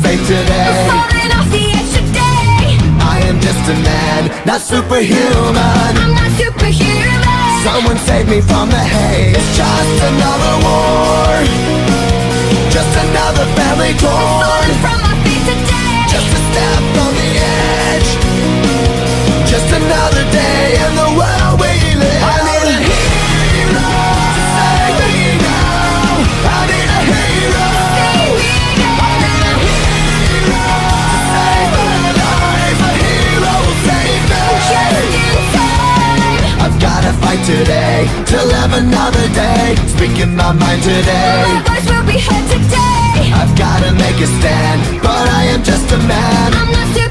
faith today. Falling off the edge today. I am just a man, not superhuman. I'm not superhuman. Someone save me from the hate. It's just another war, just another family torn. Falling from my feet today. Just a step on the edge, just another day in the world we live. I need a hero to save me now. I need a hero. I need a hero to save my life. A hero will save me. Just in time. I've gotta fight today to live another day. Speaking my mind today. My voice will be heard today. I've gotta make a stand, but I am just a man. I'm not superhuman.